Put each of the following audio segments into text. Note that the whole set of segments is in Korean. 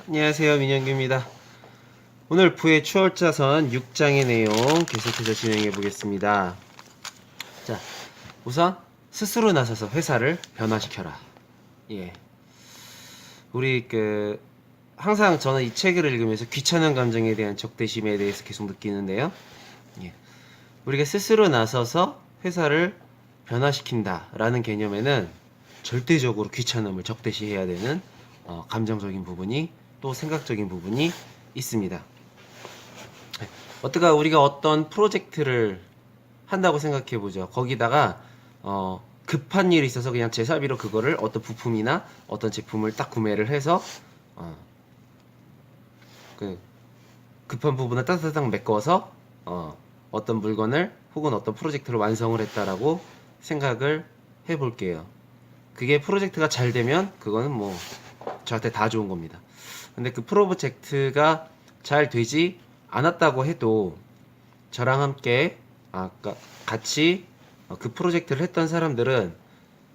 안녕하세요, 민영규입니다. 오늘 부의 추월자선 6장의 내용 계속해서 진행해 보겠습니다. 자, 우선 스스로 나서서 회사를 변화시켜라. 예, 우리 항상 저는 이 책을 읽으면서 귀찮은 감정에 대한 적대심에 대해서 계속 느끼는데요. 예, 우리가 스스로 나서서 회사를 변화시킨다라는 개념에는 절대적으로 귀찮음을 적대시해야 되는 감정적인 부분이 또 생각적인 부분이 있습니다. 우리가 어떤 프로젝트를 한다고 생각해 보죠. 거기다가 급한 일이 있어서 그냥 제사비로 그거를 어떤 부품이나 어떤 제품을 딱 구매를 해서 그 급한 부분을 따뜻딱 메꿔서 어떤 물건을 혹은 어떤 프로젝트를 완성을 했다라고 생각을 해볼게요. 그게 프로젝트가 잘 되면 그거는 뭐 저한테 다 좋은 겁니다. 근데 그 프로젝트가 잘 되지 않았다고 해도 저랑 함께 같이 그 프로젝트를 했던 사람들은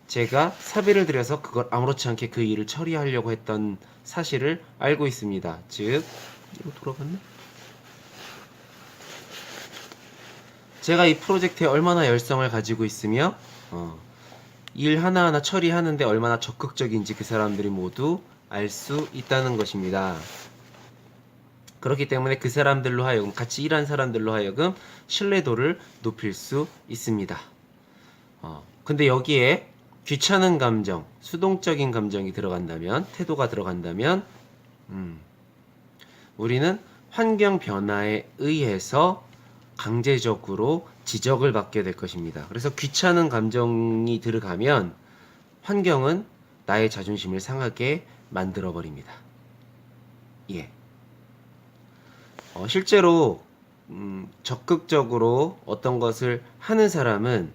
제가 사비를 들여서 그걸 아무렇지 않게 그 일을 처리하려고 했던 사실을 알고 있습니다. 즉, 이거 돌아갔네? 제가 이 프로젝트에 얼마나 열성을 가지고 있으며 일 하나하나 처리하는데 얼마나 적극적인지 그 사람들이 모두 알 수 있다는 것입니다. 그렇기 때문에 그 사람들로 하여금, 같이 일한 사람들로 하여금 신뢰도를 높일 수 있습니다. 근데 여기에 귀찮은 감정, 수동적인 감정이 들어간다면, 태도가 들어간다면 우리는 환경 변화에 의해서 강제적으로 지적을 받게 될 것입니다. 그래서 귀찮은 감정이 들어가면 환경은 나의 자존심을 상하게 만들어 버립니다. 예. 실제로 적극적으로 어떤 것을 하는 사람은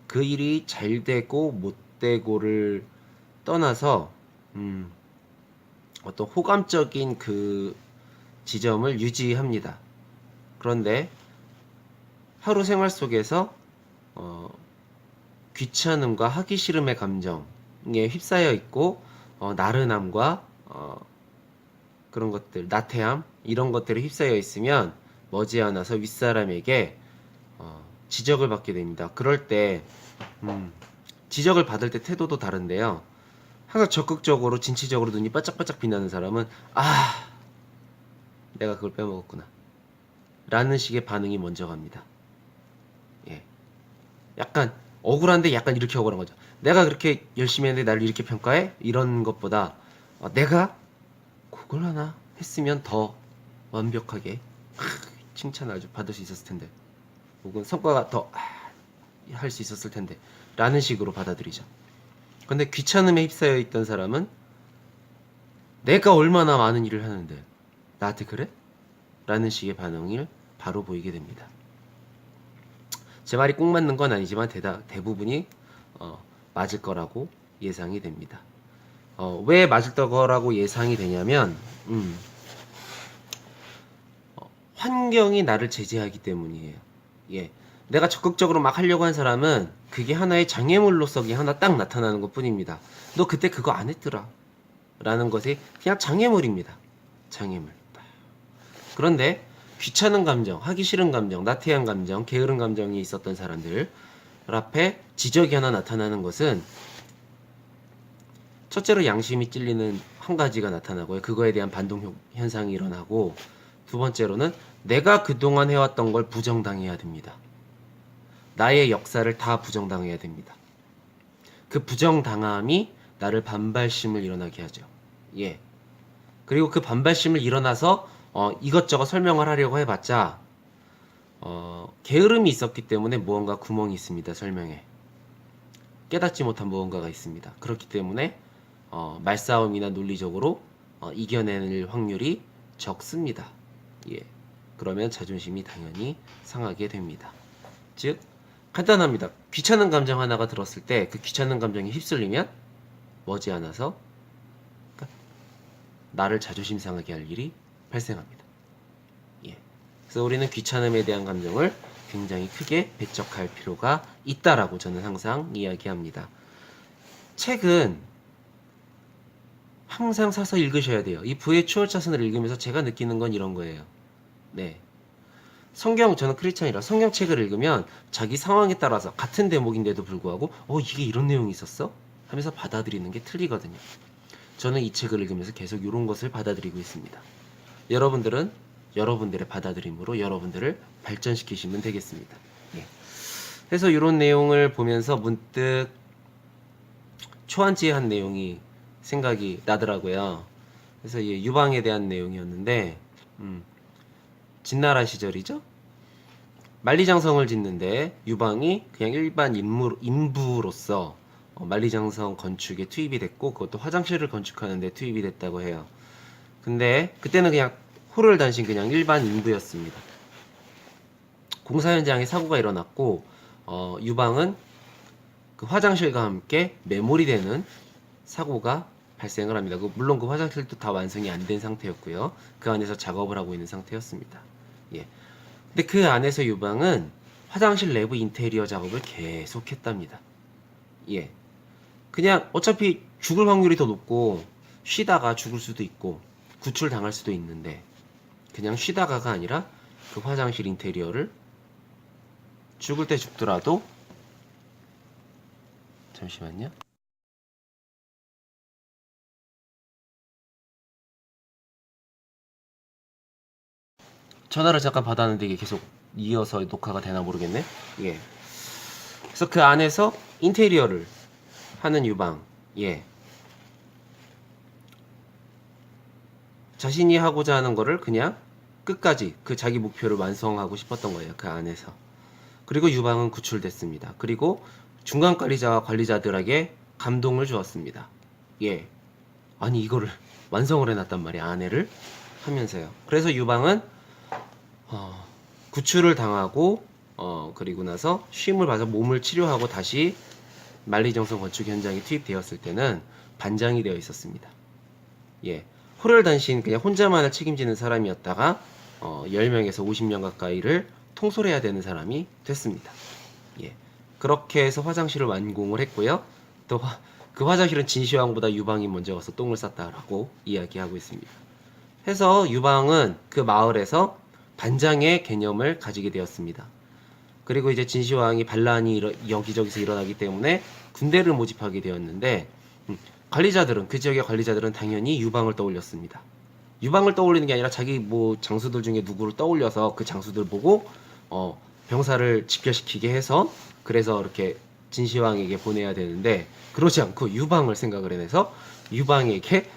그 일이 잘 되고 못 되고를 떠나서 어떤 호감적인 그 지점을 유지합니다. 그런데 하루 생활 속에서 귀찮음과 하기 싫음의 감정에 휩싸여 있고 나른함과 그런 것들, 나태함 이런 것들에 휩싸여 있으면 머지않아서 윗사람에게 지적을 받게 됩니다. 그럴 때 지적을 받을 때 태도도 다른데요. 항상 적극적으로 진취적으로 눈이 바짝바짝 빛나는 사람은 내가 그걸 빼먹었구나 라는 식의 반응이 먼저 갑니다. 예. 약간 억울한데 약간 이렇게 억울한 거죠. 내가 그렇게 열심히 했는데 나를 이렇게 평가해? 이런 것보다 내가 그걸 하나 했으면 더 완벽하게 칭찬을 아주 받을 수 있었을 텐데, 혹은 성과가 더 할 수 있었을 텐데 라는 식으로 받아들이죠. 근데 귀찮음에 휩싸여 있던 사람은 내가 얼마나 많은 일을 하는데 나한테 그래? 라는 식의 반응을 바로 보이게 됩니다. 제 말이 꼭 맞는 건 아니지만 대부분이 맞을 거라고 예상이 됩니다. 왜 맞을 거라고 예상이 되냐면 환경이 나를 제재하기 때문이에요. 예. 내가 적극적으로 막 하려고 한 사람은 그게 하나의 장애물로서 하나 딱 나타나는 것 뿐입니다. 너 그때 그거 안 했더라 라는 것이 그냥 장애물입니다. 장애물. 그런데 귀찮은 감정, 하기 싫은 감정, 나태한 감정, 게으른 감정이 있었던 사람들 앞에 지적이 하나 나타나는 것은 첫째로 양심이 찔리는 한 가지가 나타나고요. 그거에 대한 반동 현상이 일어나고, 두 번째로는 내가 그동안 해왔던 걸 부정당해야 됩니다. 나의 역사를 다 부정당해야 됩니다. 그 부정당함이 나를 반발심을 일어나게 하죠. 예. 그리고 그 반발심을 일어나서 이것저것 설명을 하려고 해봤자 게으름이 있었기 때문에 무언가 구멍이 있습니다. 설명에 깨닫지 못한 무언가가 있습니다. 그렇기 때문에 말싸움이나 논리적으로 이겨낼 확률이 적습니다. 예. 그러면 자존심이 당연히 상하게 됩니다. 즉 간단합니다. 귀찮은 감정 하나가 들었을 때 그 귀찮은 감정에 휩쓸리면 머지않아서 나를 자존심 상하게 할 일이 발생합니다. 예. 그래서 우리는 귀찮음에 대한 감정을 굉장히 크게 배척할 필요가 있다라고 저는 항상 이야기합니다. 책은 항상 사서 읽으셔야 돼요. 이 부의 추월차선을 읽으면서 제가 느끼는 건 이런 거예요. 네. 저는 크리스찬이라 성경책을 읽으면 자기 상황에 따라서 같은 대목인데도 불구하고 이게 이런 내용이 있었어? 하면서 받아들이는 게 틀리거든요. 저는 이 책을 읽으면서 계속 이런 것을 받아들이고 있습니다. 여러분들은 여러분들의 받아들임으로 여러분들을 발전시키시면 되겠습니다. 예. 그래서 이런 내용을 보면서 문득 초한지의 한 내용이 생각이 나더라고요. 그래서 유방에 대한 내용이었는데 진나라 시절이죠. 만리장성을 짓는데 유방이 그냥 일반 인부로서 만리장성 건축에 투입이 됐고 그것도 화장실을 건축하는데 투입이 됐다고 해요. 근데 그때는 그냥 호를 단신 그냥 일반 인부였습니다. 공사 현장에 사고가 일어났고 유방은 그 화장실과 함께 매몰이 되는 사고가 발생을 합니다. 물론 그 화장실도 다 완성이 안 된 상태였고요. 그 안에서 작업을 하고 있는 상태였습니다. 예. 근데 그 안에서 유방은 화장실 내부 인테리어 작업을 계속 했답니다. 예. 그냥 어차피 죽을 확률이 더 높고 쉬다가 죽을 수도 있고 구출 당할 수도 있는데 그냥 쉬다가가 아니라 그 화장실 인테리어를 죽을 때 죽더라도 잠시만요. 전화를 잠깐 받았는데 이게 계속 이어서 녹화가 되나 모르겠네. 예. 그래서 그 안에서 인테리어를 하는 유방. 예. 자신이 하고자 하는 거를 그냥 끝까지 그 자기 목표를 완성하고 싶었던 거예요. 그 안에서. 그리고 유방은 구출됐습니다. 그리고 중간 관리자와 관리자들에게 감동을 주었습니다. 예. 아니 이거를 완성을 해놨단 말이야. 아내를 하면서요. 그래서 유방은 구출을 당하고 그리고 나서 쉼을 봐서 몸을 치료하고 다시 만리장성 건축 현장에 투입되었을 때는 반장이 되어 있었습니다. 예. 호를 단신 그냥 혼자만을 책임지는 사람이었다가 10명에서 50명 가까이를 통솔해야 되는 사람이 됐습니다. 예. 그렇게 해서 화장실을 완공을 했고요. 또 그 화장실은 진시황보다 유방이 먼저 가서 똥을 쌌다라고 이야기하고 있습니다. 해서 유방은 그 마을에서 반장의 개념을 가지게 되었습니다. 그리고 이제 진시황이 반란이 여기저기서 일어나기 때문에 군대를 모집하게 되었는데 관리자들은 그 지역의 관리자들은 당연히 유방을 떠올렸습니다. 유방을 떠올리는 게 아니라 자기 장수들 중에 누구를 떠올려서 그 장수들 보고 병사를 집결시키게 해서 그래서 이렇게 진시황에게 보내야 되는데 그러지 않고 유방을 생각을 해내서 유방에게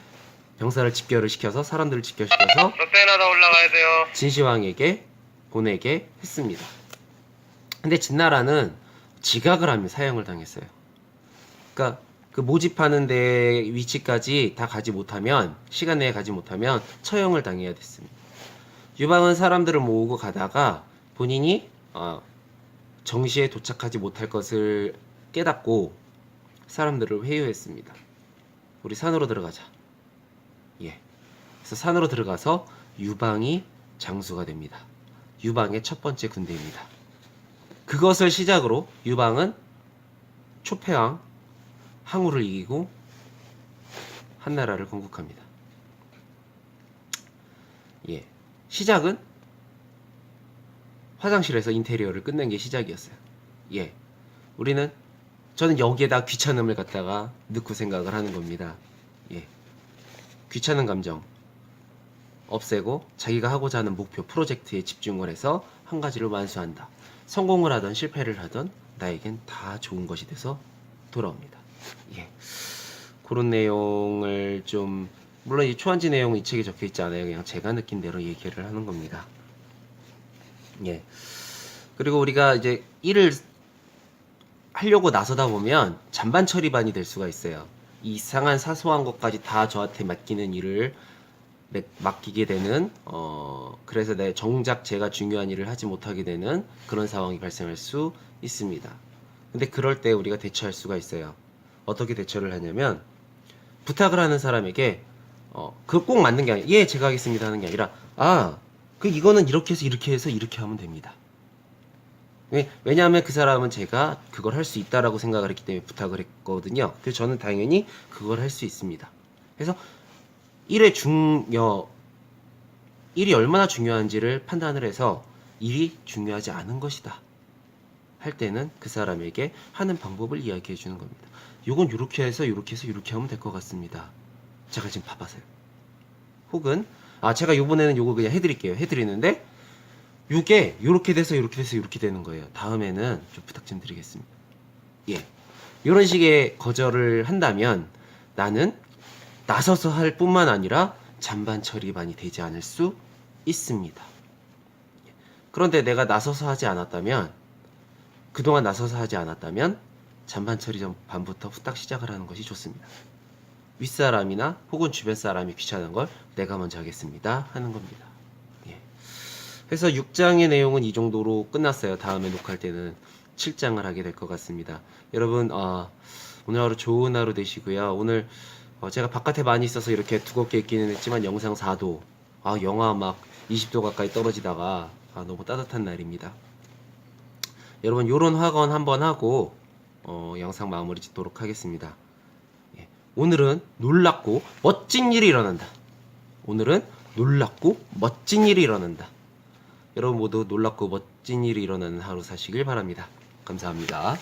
병사를 집결을 시켜서 사람들을 집결시켜서 롯데나라 올라가야 돼요. 진시황에게 보내게 했습니다. 근데 진나라는 지각을 하며 사형을 당했어요. 그러니까 그 모집하는 데 위치까지 다 가지 못하면 시간 내에 가지 못하면 처형을 당해야 됐습니다. 유방은 사람들을 모으고 가다가 본인이 정시에 도착하지 못할 것을 깨닫고 사람들을 회유했습니다. 우리 산으로 들어가자. 예. 그래서 산으로 들어가서 유방이 장수가 됩니다. 유방의 첫 번째 군대입니다. 그것을 시작으로 유방은 초패왕 항우를 이기고 한나라를 건국합니다. 예. 시작은 화장실에서 인테리어를 끝낸 게 시작이었어요. 예. 저는 여기에다 귀찮음을 갖다가 넣고 생각을 하는 겁니다. 예. 귀찮은 감정 없애고 자기가 하고자 하는 목표 프로젝트에 집중을 해서 한 가지를 완수한다. 성공을 하든 실패를 하든 나에겐 다 좋은 것이 돼서 돌아옵니다. 예. 그런 내용을 좀 물론 이 초한지 내용은 이 책에 적혀 있지 않아요. 그냥 제가 느낀 대로 얘기를 하는 겁니다. 예. 그리고 우리가 이제 일을 하려고 나서다 보면 잔반 처리반이 될 수가 있어요. 이상한 사소한 것까지 다 저한테 맡기는 일을 맡기게 되는 그래서 정작 제가 중요한 일을 하지 못하게 되는 그런 상황이 발생할 수 있습니다. 근데 그럴 때 우리가 대처할 수가 있어요. 어떻게 대처를 하냐면 부탁을 하는 사람에게 그거 꼭 맞는 게 아니라 예 제가 하겠습니다 하는 게 아니라 이거는 이렇게 해서 이렇게 하면 됩니다. 왜냐하면 그 사람은 제가 그걸 할 수 있다라고 생각을 했기 때문에 부탁을 했거든요. 그래서 저는 당연히 그걸 할 수 있습니다. 그래서 일이 얼마나 중요한지를 판단을 해서 일이 중요하지 않은 것이다 할 때는 그 사람에게 하는 방법을 이야기해 주는 겁니다. 요건 요렇게 해서 요렇게 해서 요렇게 하면 될 것 같습니다. 제가 지금 봐봐서요. 혹은 제가 요번에는 요거 그냥 해드릴게요. 해드리는데 요게 요렇게 돼서 요렇게 돼서 요렇게 되는 거예요. 다음에는 좀 부탁 좀 드리겠습니다. 예, 요런 식의 거절을 한다면 나는 나서서 할 뿐만 아니라 잔반 처리반이 되지 않을 수 있습니다. 그런데 내가 나서서 하지 않았다면, 그동안 나서서 하지 않았다면 잔반 처리 반부터 후딱 시작을 하는 것이 좋습니다. 윗사람이나 혹은 주변 사람이 귀찮은 걸 내가 먼저 하겠습니다 하는 겁니다. 예. 그래서 6장의 내용은 이 정도로 끝났어요. 다음에 녹화할 때는 7장을 하게 될 것 같습니다. 여러분 오늘 하루 좋은 하루 되시고요. 오늘 제가 바깥에 많이 있어서 이렇게 두껍게 입기는 했지만 영상 4도 영하 막 20도 가까이 떨어지다가 너무 따뜻한 날입니다. 여러분 요런 학원 한번 하고 영상 마무리 짓도록 하겠습니다. 예. 오늘은 놀랍고 멋진 일이 일어난다. 오늘은 놀랍고 멋진 일이 일어난다. 여러분 모두 놀랍고 멋진 일이 일어나는 하루 사시길 바랍니다. 감사합니다.